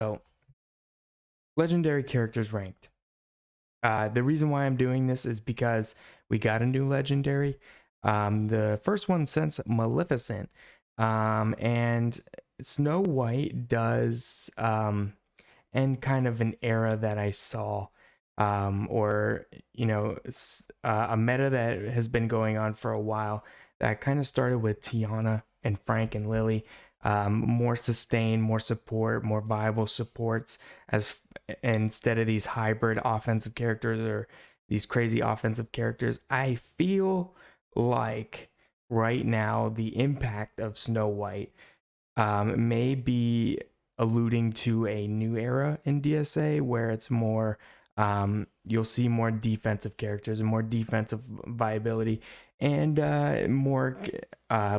So, legendary characters ranked. The reason why I'm doing this is because we got a new legendary. The first one since Maleficent. And Snow White does end kind of an era that I saw. Or, a meta that has been going on for a while that kind of started with Tiana and Frank and Lily. More sustain, more support, more viable supports as instead of these hybrid offensive characters or these crazy offensive characters. I feel like right now the impact of Snow White may be alluding to a new era in DSA where it's more you'll see more defensive characters and more defensive viability and more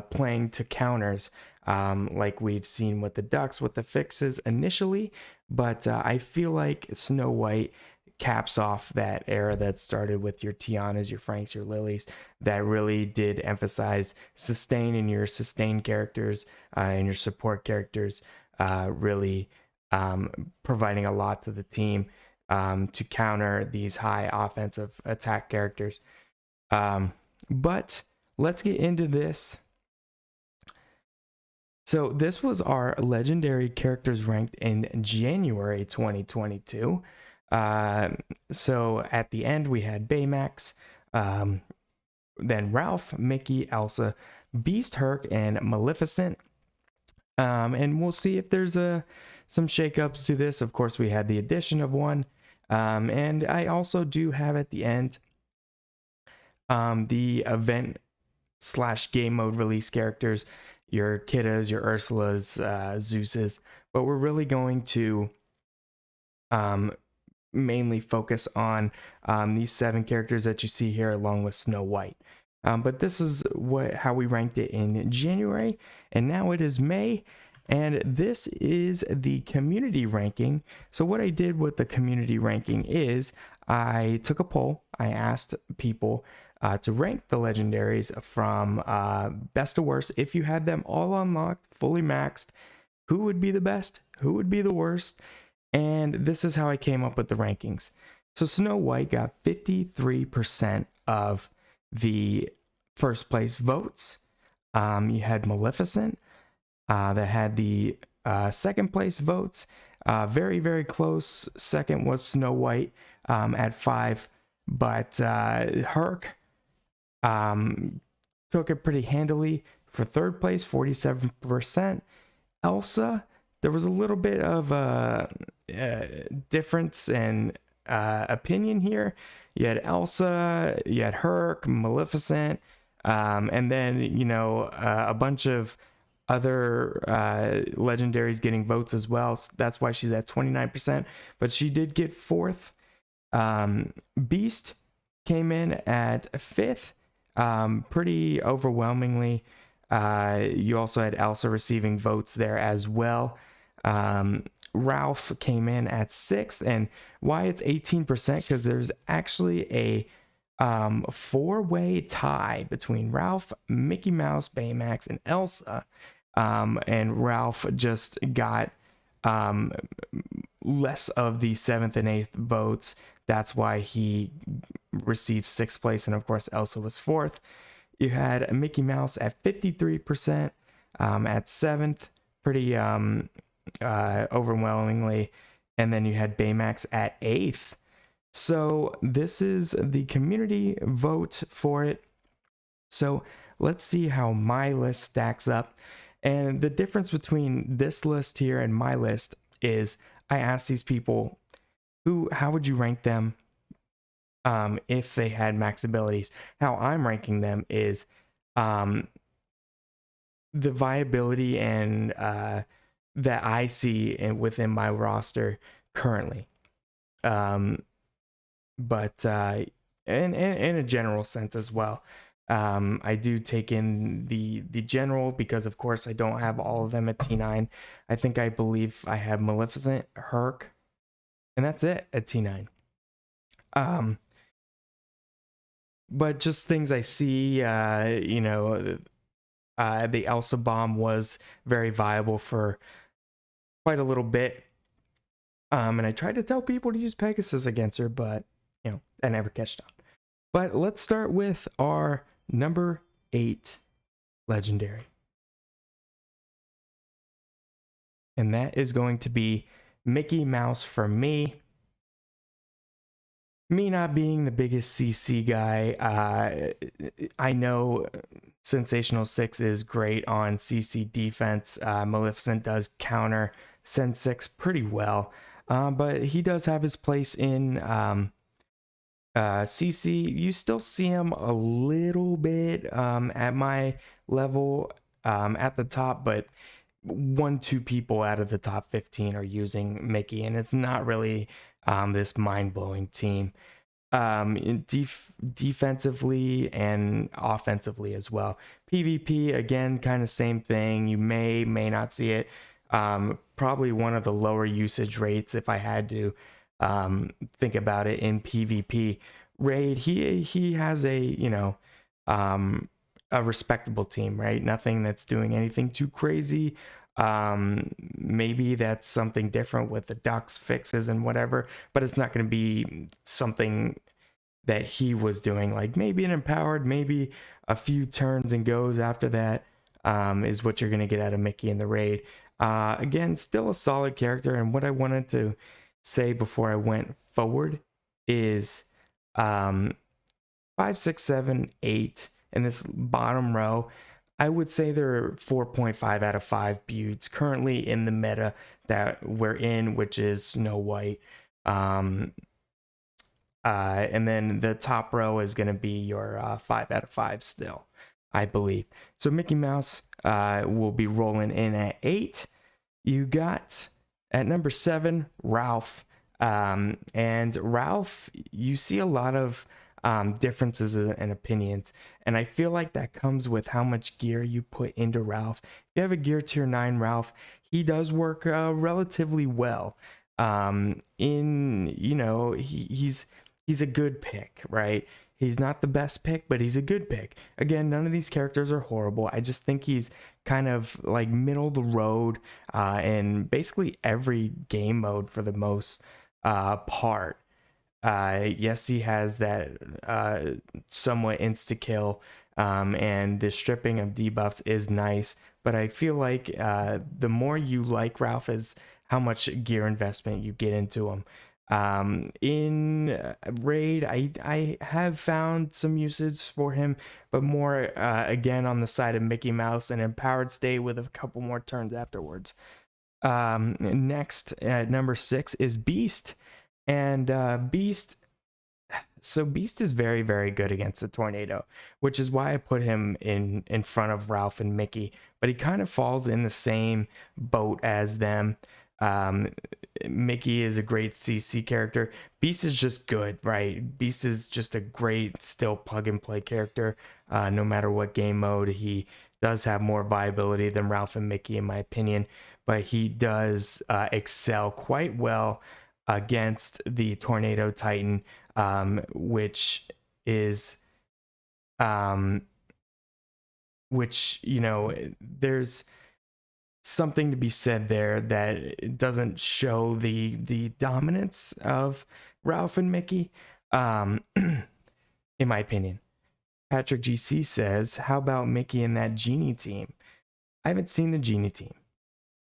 playing to counters, like we've seen with the Ducks with the fixes initially. But I feel like Snow White caps off that era that started with your Tianas, your Franks, your Lilies, that really did emphasize sustain in your sustain characters and your support characters, really providing a lot to the team to counter these high offensive attack characters. But let's get into this. So this was our legendary characters ranked in January 2022. So at the end we had Baymax, then Ralph, Mickey, Elsa, Beast, Herc, and Maleficent. And we'll see if there's some shakeups to this. Of course, we had the addition of one. And I also do have at the end the event / game mode release characters, your Kiddas, your Ursulas, Zeus's. But we're really going to mainly focus on these 7 characters that you see here along with Snow White. But this is how we ranked it in January, and now it is May, and this is the community ranking. So what I did with the community ranking is I took a poll. I asked people to rank the legendaries from best to worst. If you had them all unlocked, fully maxed, who would be the best? Who would be the worst? And this is how I came up with the rankings. So Snow White got 53% of the first place votes. You had Maleficent that had the second place votes. Very, very close. Second was Snow White at 5. But Herc took it pretty handily for third place, 47%. Elsa, there was a little bit of a difference in opinion here. You had Elsa, you had Herc, Maleficent, and then, a bunch of other legendaries getting votes as well. So that's why she's at 29%, but she did get 4th. Beast came in at 5th, pretty overwhelmingly. You also had Elsa receiving votes there as well. Ralph came in at 6th, and why it's 18%, because there's actually a 4-way tie between Ralph, Mickey Mouse, Baymax, and Elsa. And Ralph just got less of the 7th and 8th votes. That's why he received 6th place, and of course Elsa was 4th. You had Mickey Mouse at 53%, at 7th, pretty overwhelmingly, and then you had Baymax at 8th. So this is the community vote for it. So let's see how my list stacks up. And the difference between this list here and my list is I asked these people, how would you rank them if they had max abilities? How I'm ranking them is the viability and that I see within my roster currently. But in a general sense as well. I do take in the general because, of course, I don't have all of them at T9. I believe I have Maleficent, Herc, and that's it at T9. But just things I see, the Elsa bomb was very viable for quite a little bit. And I tried to tell people to use Pegasus against her, but I never catched on. But let's start with our number 8 legendary. And that is going to be Mickey Mouse for me. Me not being the biggest CC guy, I know Sensational 6 is great on CC defense. Maleficent does counter Sen 6 pretty well, but he does have his place in CC. You still see him a little bit at my level at the top, but 1-2 people out of the top 15 are using Mickey, and it's not really this mind-blowing team. Defensively and offensively as well. PvP, again, kind of same thing. You may not see it. Probably one of the lower usage rates if I had to think about it in PvP. Raid, he has a a respectable team, right? Nothing that's doing anything too crazy. Maybe that's something different with the ducks fixes and whatever, but it's not going to be something that he was doing. Like maybe an empowered, maybe a few turns and goes after that is what you're going to get out of Mickey in the raid. Again, still a solid character. And what I wanted to say before I went forward is 5, 6, 7, 8 in this bottom row. I would say they're 4.5 out of 5 builds currently in the meta that we're in, which is Snow White. And then the top row is going to be your 5 out of 5 still, I believe. So Mickey Mouse will be rolling in at 8. You got at number 7, Ralph. And Ralph, you see a lot of differences and opinions, and I feel like that comes with how much gear you put into Ralph. If you have a gear tier 9 Ralph, he does work relatively well. He's a good pick, right? He's not the best pick, but he's a good pick. Again, none of these characters are horrible. I just think he's kind of like middle of the road in basically every game mode for the most part. Yes, he has that somewhat insta kill, and the stripping of debuffs is nice, but I feel like the more you like Ralph is how much gear investment you get into him. In raid, I have found some usage for him, but more again on the side of Mickey Mouse and empowered stay with a couple more turns afterwards. Next at number 6 is Beast. And Beast is very, very good against the tornado, which is why I put him in front of Ralph and Mickey, but he kind of falls in the same boat as them. Mickey is a great CC character. Beast is just good, right? Beast is just a great still plug and play character. No matter what game mode, he does have more viability than Ralph and Mickey in my opinion, but he does excel quite well against the Tornado Titan, which is there's something to be said there that it doesn't show the dominance of Ralph and Mickey, in my opinion. Patrick GC says, how about Mickey and that Genie team? I haven't seen the Genie team.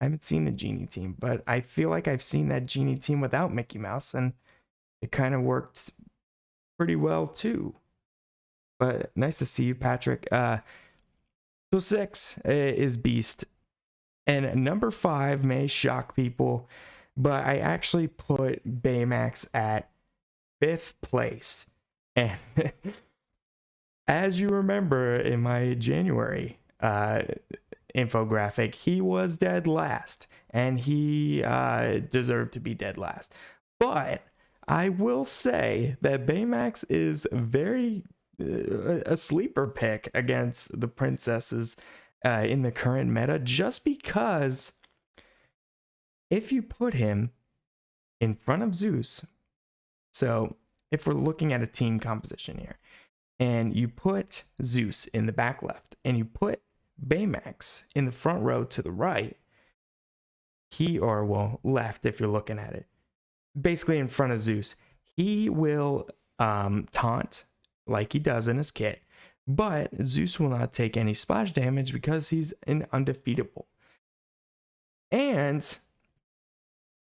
But I feel like I've seen that Genie team without Mickey Mouse, and it kind of worked pretty well too. But nice to see you, Patrick. So 6 is Beast. And number 5 may shock people, but I actually put Baymax at 5th place. And as you remember in my January infographic, he was dead last, and he deserved to be dead last. But I will say that Baymax is very a sleeper pick against the princesses in the current meta, just because if you put him in front of Zeus, so if we're looking at a team composition here, and you put Zeus in the back left, and you put Baymax in the front row to the right, left if you're looking at it, basically in front of Zeus. He will taunt like he does in his kit, but Zeus will not take any splash damage because he's an undefeatable. And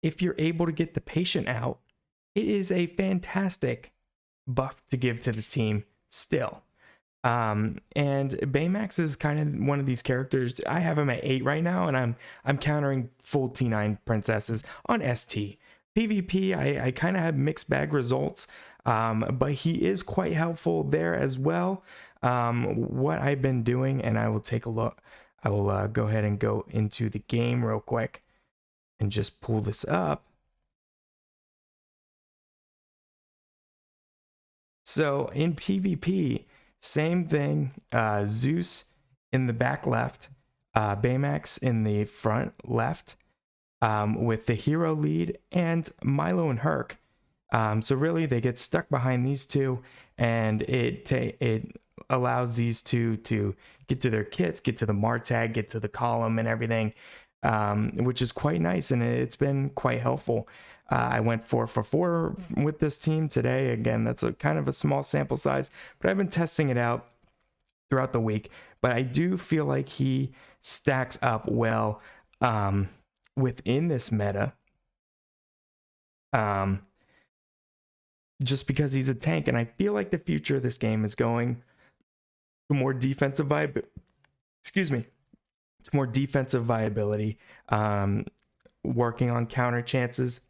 if you're able to get the patient out, it is a fantastic buff to give to the team still. And Baymax is kind of one of these characters. I have him at 8 right now, and I'm countering full T9 princesses on ST. PvP, I kind of have mixed bag results, but he is quite helpful there as well. What I've been doing, and I will take a look. I will go ahead and go into the game real quick and just pull this up. So in PvP, same thing. Zeus in the back left, Baymax in the front left, with the hero lead, and Milo and Herc. So really, they get stuck behind these two, and it allows these two to get to their kits, get to the Martag, get to the column, and everything, which is quite nice, and it's been quite helpful. I went 4 for 4 with this team today. Again, that's a kind of a small sample size, but I've been testing it out throughout the week. But I do feel like he stacks up well within this meta. Just because he's a tank, and I feel like the future of this game is going to more defensive vibe. Excuse me, it's more defensive viability, working on counter chances,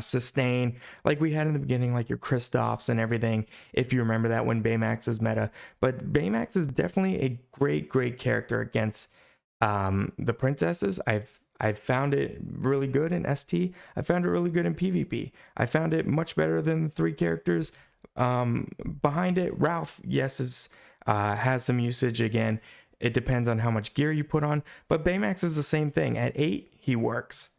sustain, like we had in the beginning, like your Kristoffs and everything, if you remember that when Baymax is meta. But Baymax is definitely a great character against the princesses. I've found it really good in ST. I found it really good in PvP. I found it much better than the 3 characters behind it. Ralph, yes, has some usage. Again, it depends on how much gear you put on, but Baymax is the same thing. At 8, he works.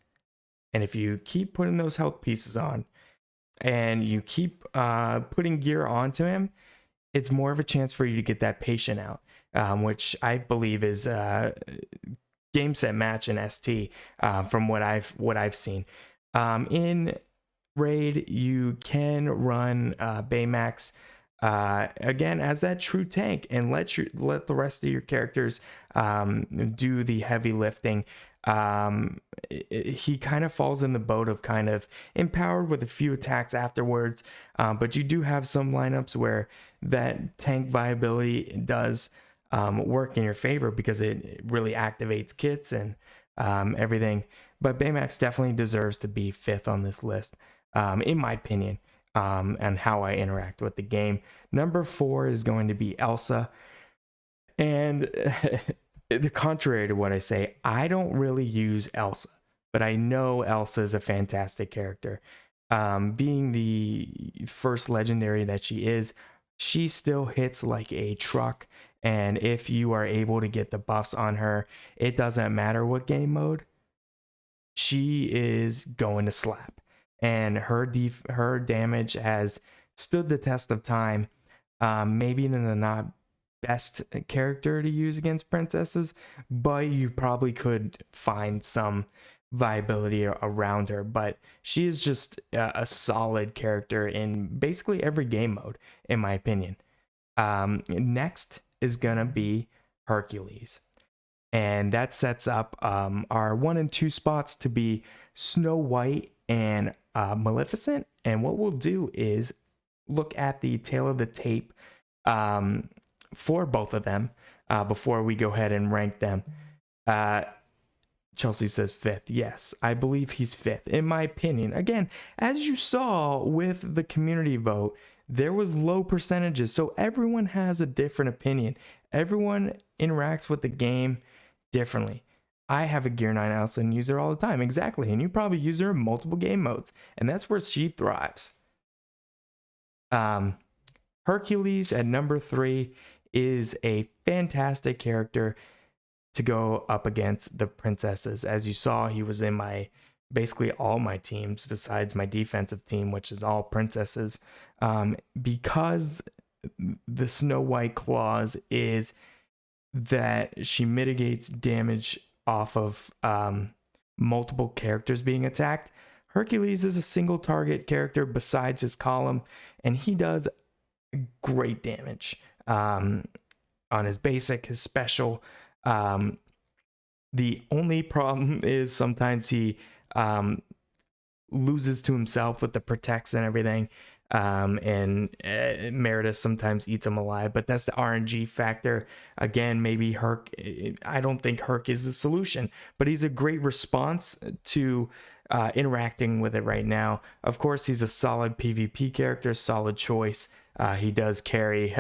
And if you keep putting those health pieces on and you keep putting gear onto him, it's more of a chance for you to get that patient out, which I believe is game set match in ST, from what I've seen. In raid, you can run Baymax again as that true tank, and let the rest of your characters do the heavy lifting. He kind of falls in the boat of kind of empowered with a few attacks afterwards, but you do have some lineups where that tank viability does work in your favor because it really activates kits and everything. But Baymax definitely deserves to be 5th on this list, in my opinion, and how I interact with the game. Number 4 is going to be Elsa. And the contrary to what I say, I don't really use Elsa, but I know Elsa is a fantastic character. Being the first legendary that she is, she still hits like a truck. And if you are able to get the buffs on her, it doesn't matter what game mode, she is going to slap. And her damage has stood the test of time. Maybe in the not best character to use against princesses, but you probably could find some viability around her. But she is just a solid character in basically every game mode, in my opinion. Next is gonna be Hercules, and that sets up our 1 and 2 spots to be Snow White and Maleficent. And what we'll do is look at the tail of the tape for both of them before we go ahead and rank them. Chelsea says 5th. Yes, I believe he's 5th, in my opinion. Again, as you saw with the community vote, there was low percentages, so everyone has a different opinion. Everyone interacts with the game differently. I have a Gear 9 Elsa and use her all the time, exactly, and you probably use her in multiple game modes, and that's where she thrives. Hercules at number 3 is a fantastic character to go up against the princesses. As you saw, he was in basically all my teams besides my defensive team, which is all princesses, because the Snow White clause is that she mitigates damage off of multiple characters being attacked. Hercules is a single target character besides his column, and he does great damage on his basic, his special. The only problem is sometimes he loses to himself with the protects and everything. Meredith sometimes eats him alive, but that's the RNG factor. Again, maybe Herc, I don't think Herc is the solution, but he's a great response to interacting with it right now. Of course, he's a solid PvP character, solid choice. He does carry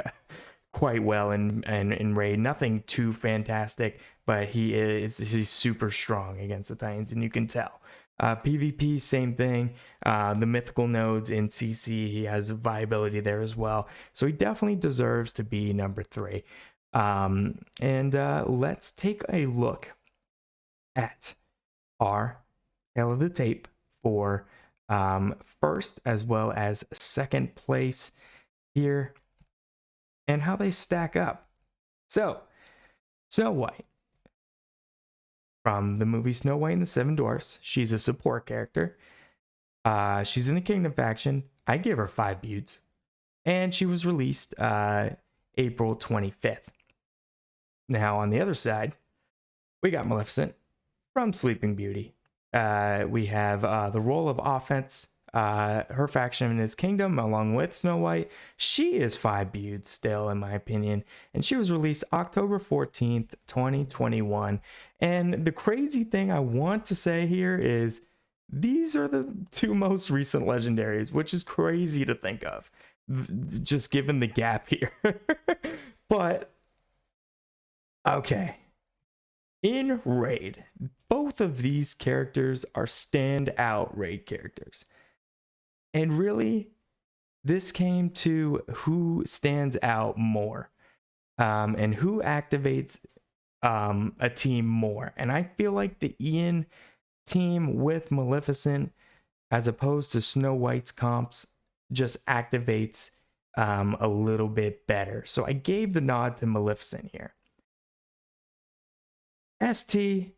quite well in raid. Nothing too fantastic, but he's super strong against the Titans, and you can tell. PvP, same thing. The mythical nodes in CC, he has viability there as well. So he definitely deserves to be number 3. Let's take a look at our tail of the tape for first as well as second place here and how they stack up. So, Snow White. From the movie Snow White and the Seven Dwarfs. She's a support character. She's in the Kingdom faction. I give her 5 BEWDs. And she was released April 25th. Now, on the other side, we got Maleficent from Sleeping Beauty. We have the role of offense. Her faction is Kingdom along with Snow White. She is 5 BEWDs still, in my opinion, and she was released October 14th, 2021. And the crazy thing I want to say here is these are the 2 most recent legendaries, which is crazy to think of, just given the gap here. But okay, in raid, both of these characters are standout raid characters. And really, this came to who stands out more and who activates a team more. And I feel like the Ian team with Maleficent, as opposed to Snow White's comps, just activates a little bit better. So I gave the nod to Maleficent here. ST,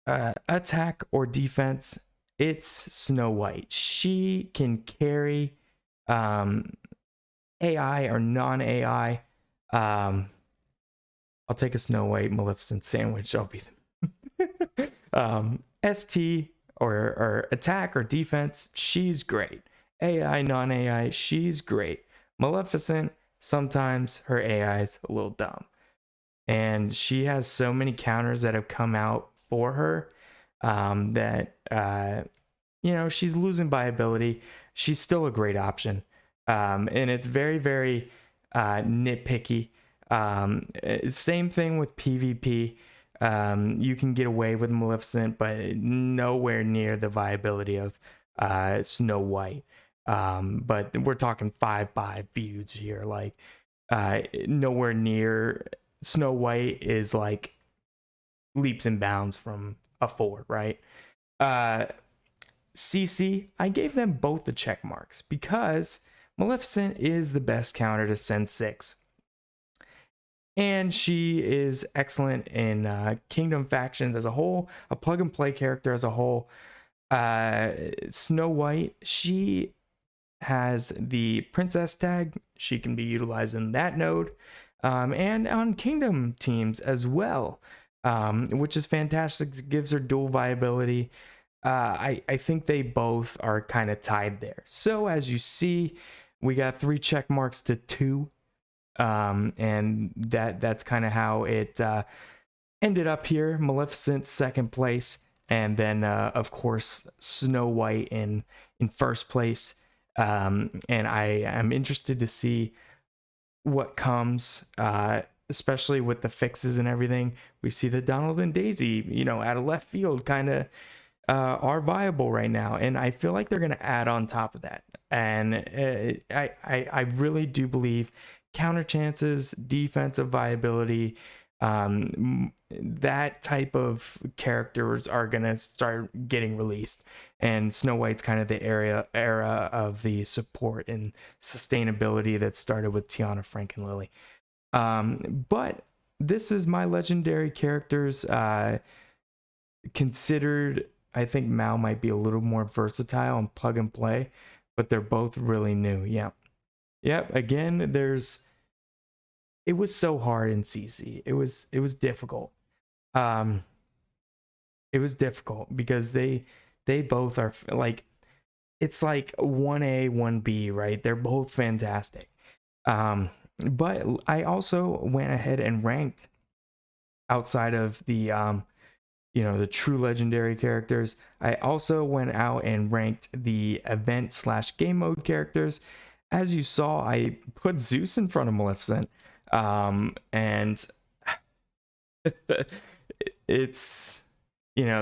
attack or defense, it's Snow White. She can carry AI or non-AI. I'll take a Snow White Maleficent sandwich. I'll be ST or attack or defense, she's great. AI, non-AI, she's great. Maleficent, sometimes her AI is a little dumb. And she has so many counters that have come out for her that she's losing by ability. She's still a great option, and it's very, very nitpicky. Same thing with PvP. You can get away with Maleficent, but nowhere near the viability of Snow White. But we're talking 5/5 BEWDs here, like nowhere near. Snow White is like leaps and bounds from a 4, right? CC, I gave them both the check marks because Maleficent is the best counter to Send 6. And she is excellent in Kingdom factions as a whole, a plug and play character as a whole. Snow White, she has the princess tag. She can be utilized in that node. And on Kingdom teams as well, which is fantastic. It gives her dual viability. I think they both are kind of tied there. So as you see, we got 3 check marks to 2, and that's kind of how it ended up here. Maleficent second place, and then of course Snow White in first place. And I am interested to see what comes, especially with the fixes and everything. We see that Donald and Daisy, out of left field, kind of are viable right now, and I feel like they're going to add on top of that. And I really do believe counter chances, defensive viability, that type of characters are going to start getting released. And Snow White's kind of the era of the support and sustainability that started with Tiana, Frank, and Lily. But this is my legendary characters considered I think Mal might be a little more versatile and plug and play, but they're both really new. Yeah. Yep. Again, it was so hard in CC. It was difficult. Um, it was difficult because they both are like, it's like 1A, 1B, right? They're both fantastic. But I also went ahead and ranked outside of the the true legendary characters. I also went out and ranked the event slash game mode characters. As you saw, I put Zeus in front of Maleficent. And it's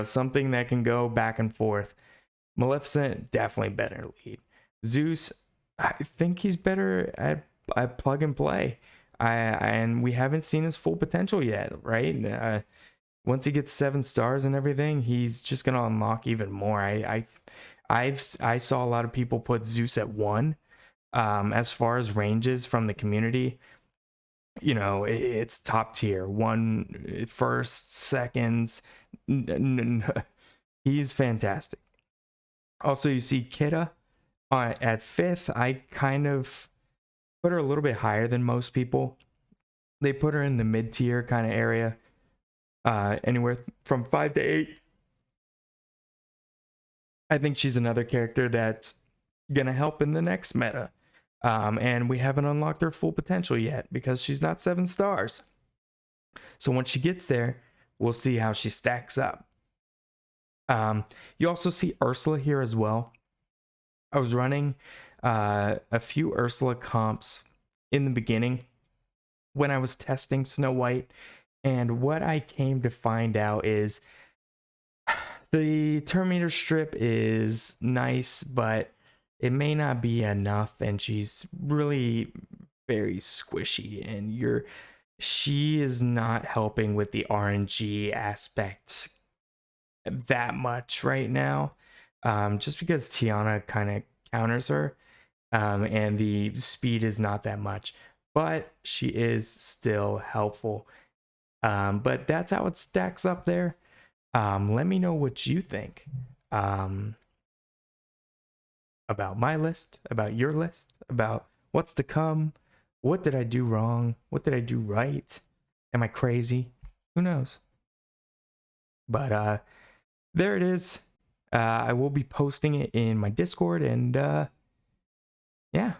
something that can go back and forth. Maleficent definitely better lead. Zeus, I think he's better at plug and play. And we haven't seen his full potential yet, right? Once he gets 7 stars and everything, he's just gonna unlock even more. I saw a lot of people put Zeus at 1. As far as ranges from the community, it's top tier. 1 first, seconds. He's fantastic. Also, you see Kidda at 5th. I kind of put her a little bit higher than most people. They put her in the mid tier kind of area, anywhere from 5 to 8. I think she's another character that's gonna help in the next meta. And we haven't unlocked her full potential yet because she's not 7 stars. So once she gets there, we'll see how she stacks up. You also see Ursula here as well. I was running a few Ursula comps in the beginning when I was testing Snow White, and what I came to find out is the turn meter strip is nice, but it may not be enough, and she's really very squishy, and she is not helping with the RNG aspect that much right now, just because Tiana kind of counters her, and the speed is not that much, but she is still helpful. But that's how it stacks up there. Let me know what you think about my list, about your list, about what's to come. What did I do wrong? What did I do right? Am I crazy? Who knows? But there it is. I will be posting it in my Discord, and yeah,